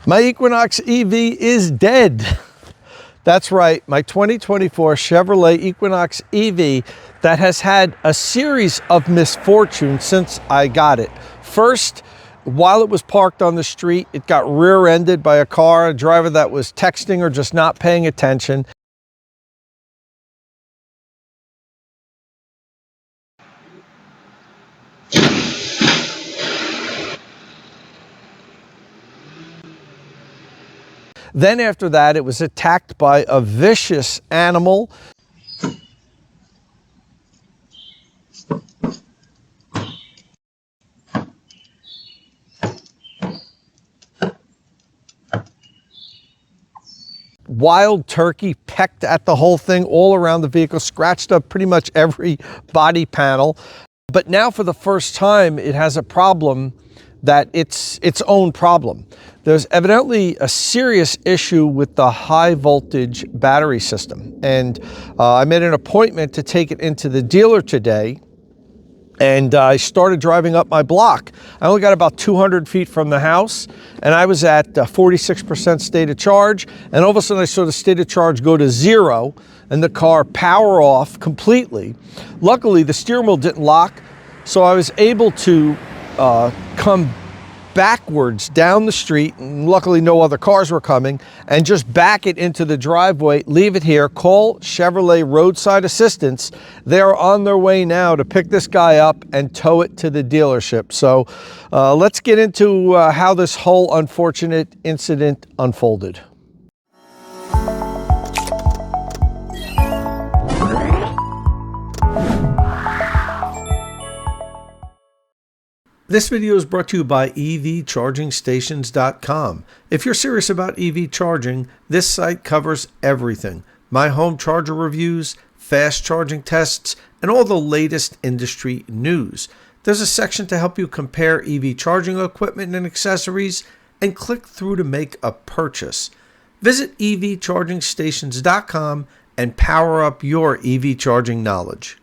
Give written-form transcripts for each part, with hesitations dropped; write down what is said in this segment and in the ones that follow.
My Equinox EV is dead. That's right, my 2024 Chevrolet Equinox EV that has had a series of misfortunes since I got it. First, while it was parked on the street, it got rear-ended by a driver that was texting or just not paying attention. Then after that, it was attacked by a vicious animal. Wild turkey pecked at the whole thing all around the vehicle, scratched up pretty much every body panel. But now for the first time, it has a problem that it's its own problem. There's evidently a serious issue with the high voltage battery system. And I made an appointment to take it into the dealer today. And I started driving up my block. I only got about 200 feet from the house, and I was at 46% state of charge. And all of a sudden I saw the state of charge go to 0 and the car power off completely. Luckily, the steering wheel didn't lock, so I was able to come backwards down the street, and luckily no other cars were coming, and just back it into the driveway, leave it here, call Chevrolet roadside assistance. They're on their way now to pick this guy up and tow it to the dealership. So let's get into how this whole unfortunate incident unfolded. This video is brought to you by EVChargingStations.com. If you're serious about EV charging, this site covers everything. My home charger reviews, fast charging tests, and all the latest industry news. There's a section to help you compare EV charging equipment and accessories and click through to make a purchase. Visit EVChargingStations.com and power up your EV charging knowledge.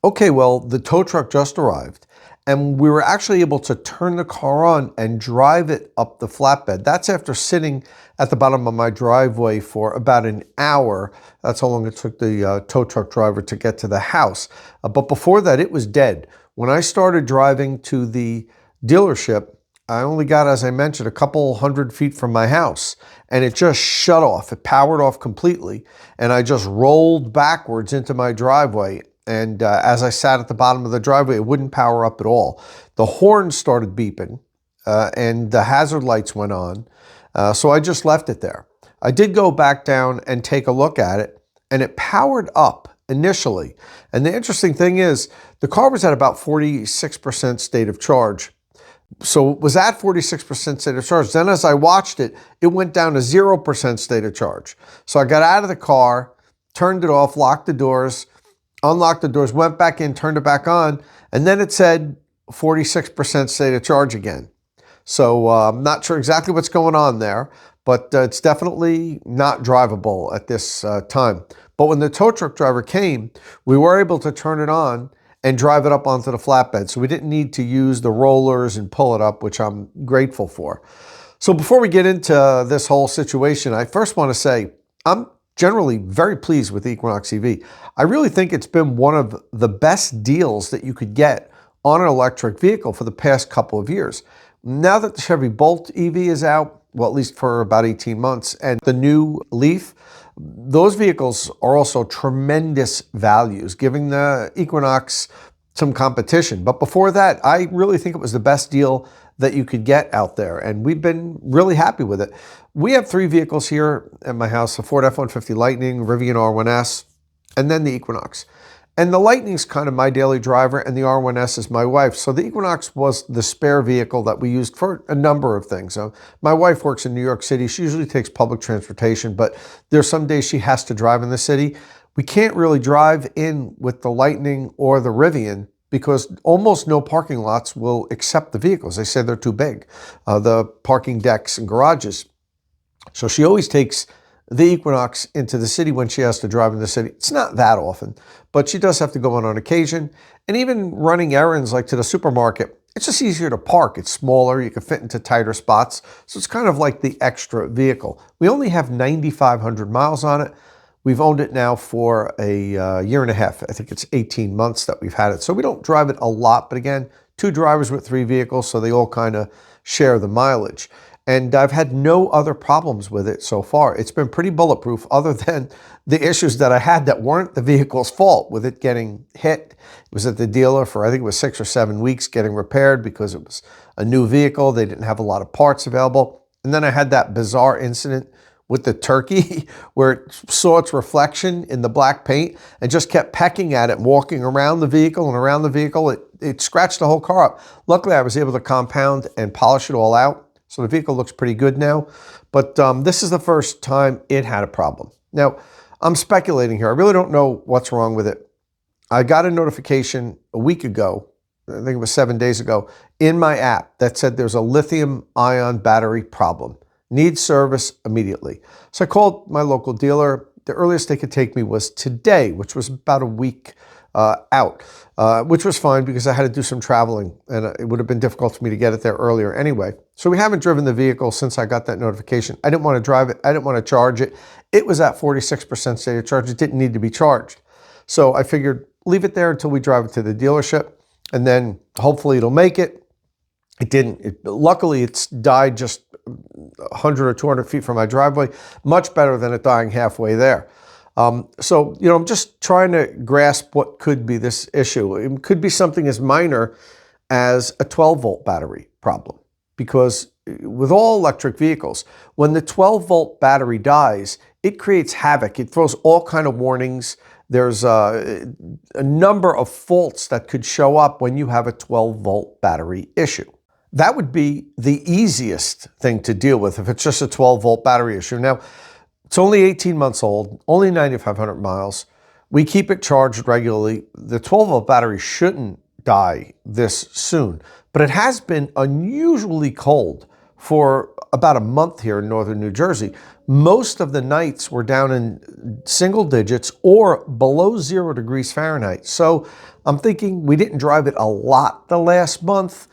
Okay, well, the tow truck just arrived, and we were actually able to turn the car on and drive it up the flatbed. That's after sitting at the bottom of my driveway for about an hour. That's how long it took the tow truck driver to get to the house. But before that, it was dead. When I started driving to the dealership, I only got, as I mentioned, a couple hundred feet from my house, and it just shut off. It powered off completely, and I just rolled backwards into my driveway. And as I sat at the bottom of the driveway, it wouldn't power up at all. The horn started beeping and the hazard lights went on. So I just left it there. I did go back down and take a look at it, and it powered up initially. And the interesting thing is the car was at about 46% state of charge. So it was at 46% state of charge. Then as I watched it, it went down to 0% state of charge. So I got out of the car, turned it off, locked the doors, unlocked the doors, went back in, turned it back on, and then it said 46% state of charge again. So I'm not sure exactly what's going on there, but it's definitely not drivable at this time. But when the tow truck driver came, we were able to turn it on and drive it up onto the flatbed. So we didn't need to use the rollers and pull it up, which I'm grateful for. So before we get into this whole situation, I first want to say I'm generally very pleased with the Equinox EV. I really think it's been one of the best deals that you could get on an electric vehicle for the past couple of years. Now that the Chevy Bolt EV is out, well, at least for about 18 months, and the new Leaf, those vehicles are also tremendous values, giving the Equinox some competition. But before that, I really think it was the best deal that you could get out there, and we've been really happy with it. We have 3 vehicles here at my house: a Ford F-150 Lightning, Rivian R1S, and then the Equinox. And the Lightning's kind of my daily driver, and the R1S is my wife's. So the Equinox was the spare vehicle that we used for a number of things. My wife works in New York City. She usually takes public transportation, but there's some days she has to drive in the city. We can't really drive in with the Lightning or the Rivian because almost no parking lots will accept the vehicles. They say they're too big, the parking decks and garages. So she always takes the Equinox into the city when she has to drive in the city. It's not that often, but she does have to go on occasion. And even running errands like to the supermarket, it's just easier to park. It's smaller, you can fit into tighter spots. So it's kind of like the extra vehicle. We only have 9,500 miles on it. We've owned it now for a year and a half. I think it's 18 months that we've had it. So we don't drive it a lot, but again, 2 drivers with 3 vehicles, so they all kind of share the mileage. And I've had no other problems with it so far. It's been pretty bulletproof other than the issues that I had that weren't the vehicle's fault, with it getting hit. It was at the dealer for, I think it was 6 or 7 weeks getting repaired because it was a new vehicle. They didn't have a lot of parts available. And then I had that bizarre incident with the turkey where it saw its reflection in the black paint and just kept pecking at it, walking around the vehicle and around the vehicle. It scratched the whole car up. Luckily, I was able to compound and polish it all out. So the vehicle looks pretty good now. But this is the first time it had a problem. Now, I'm speculating here. I really don't know what's wrong with it. I got a notification a week ago, I think it was 7 days ago, in my app that said there's a lithium-ion battery problem. Needs service immediately. So I called my local dealer. The earliest they could take me was today, which was about a week out, which was fine because I had to do some traveling and it would have been difficult for me to get it there earlier anyway. So we haven't driven the vehicle since I got that notification. I didn't want to drive it. I didn't want to charge it. It was at 46% state of charge. It didn't need to be charged. So I figured leave it there until we drive it to the dealership and then hopefully it'll make it. It didn't. Luckily, it's died just 100 or 200 feet from my driveway, much better than it dying halfway there. So, I'm just trying to grasp what could be this issue. It could be something as minor as a 12-volt battery problem, because with all electric vehicles, when the 12-volt battery dies, it creates havoc. It throws all kind of warnings. There's a number of faults that could show up when you have a 12-volt battery issue. That would be the easiest thing to deal with if it's just a 12-volt battery issue. Now, it's only 18 months old, only 9,500 miles. We keep it charged regularly. The 12-volt battery shouldn't die this soon, but it has been unusually cold for about a month here in northern New Jersey. Most of the nights were down in single digits or below 0 degrees Fahrenheit. So I'm thinking we didn't drive it a lot the last month.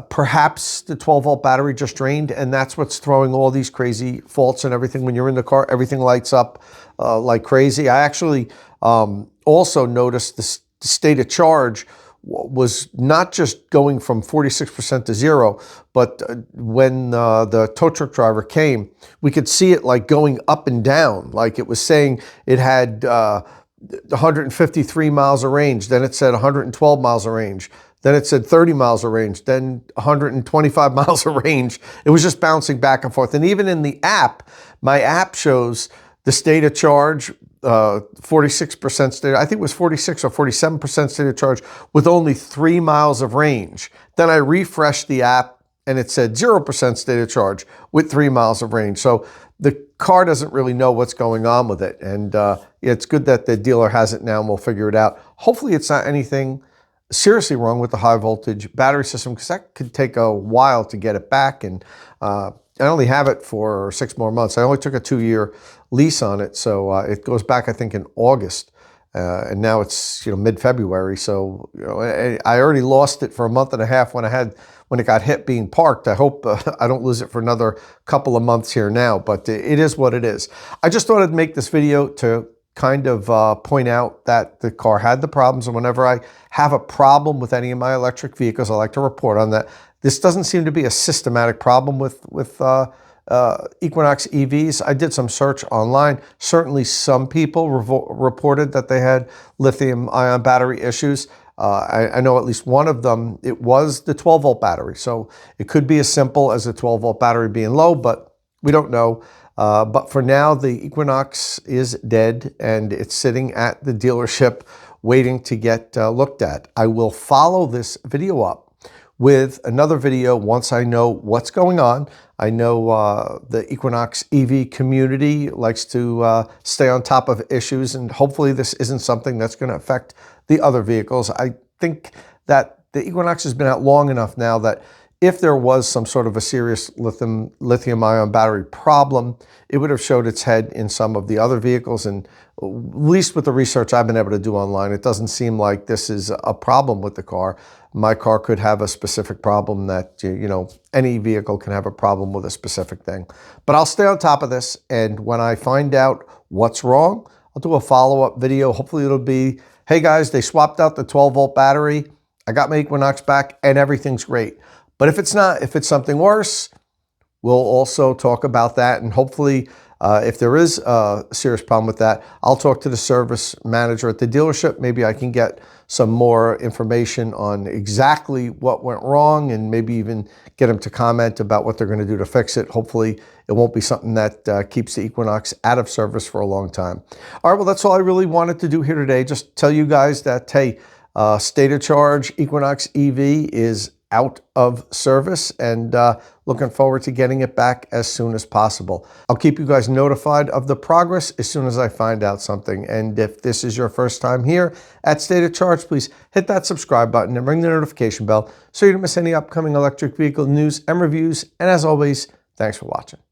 Perhaps the 12-volt battery just drained, and that's what's throwing all these crazy faults and everything. When you're in the car, everything lights up like crazy. I actually also noticed the state of charge was not just going from 46% to 0, but when the tow truck driver came, we could see it like going up and down. Like it was saying it had 153 miles of range, then it said 112 miles of range. Then it said 30 miles of range, then 125 miles of range. It was just bouncing back and forth. And even in the app, my app shows the state of charge, 46% state, I think it was 46 or 47% state of charge with only 3 miles of range. Then I refreshed the app and it said 0% state of charge with 3 miles of range. So the car doesn't really know what's going on with it. And it's good that the dealer has it now and we'll figure it out. Hopefully it's not anything seriously wrong with the high voltage battery system, because that could take a while to get it back. And I only have it for 6 more months. I only took a 2-year lease on it. So it goes back, I think, in August. And now it's, mid-February. So, I already lost it for a month and a half when it got hit being parked. I hope I don't lose it for another couple of months here now, but it is what it is. I just thought I'd make this video to kind of point out that the car had the problems, and whenever I have a problem with any of my electric vehicles, I like to report on that. This doesn't seem to be a systematic problem with Equinox EVs. I did some search online. Certainly some people reported that they had lithium-ion battery issues. I know at least one of them, it was the 12-volt battery. So it could be as simple as a 12-volt battery being low, but we don't know. But for now, the Equinox is dead and it's sitting at the dealership waiting to get looked at. I will follow this video up with another video once I know what's going on. I know the Equinox EV community likes to stay on top of issues, and hopefully this isn't something that's going to affect the other vehicles. I think that the Equinox has been out long enough now that if there was some sort of a serious lithium-ion battery problem, it would have showed its head in some of the other vehicles. And at least with the research I've been able to do online, it doesn't seem like this is a problem with the car. My car could have a specific problem that, any vehicle can have a problem with a specific thing. But I'll stay on top of this, and when I find out what's wrong, I'll do a follow-up video. Hopefully it'll be, hey guys, they swapped out the 12-volt battery. I got my Equinox back and everything's great. But if it's not, if it's something worse, we'll also talk about that. And hopefully, if there is a serious problem with that, I'll talk to the service manager at the dealership. Maybe I can get some more information on exactly what went wrong and maybe even get them to comment about what they're going to do to fix it. Hopefully, it won't be something that keeps the Equinox out of service for a long time. All right, well, that's all I really wanted to do here today. Just tell you guys that, hey, state of charge Equinox EV is out of service, and looking forward to getting it back as soon as possible. I'll keep you guys notified of the progress as soon as I find out something. And if this is your first time here at State of Charge, please hit that subscribe button and ring the notification bell so you don't miss any upcoming electric vehicle news and reviews. And as always, thanks for watching.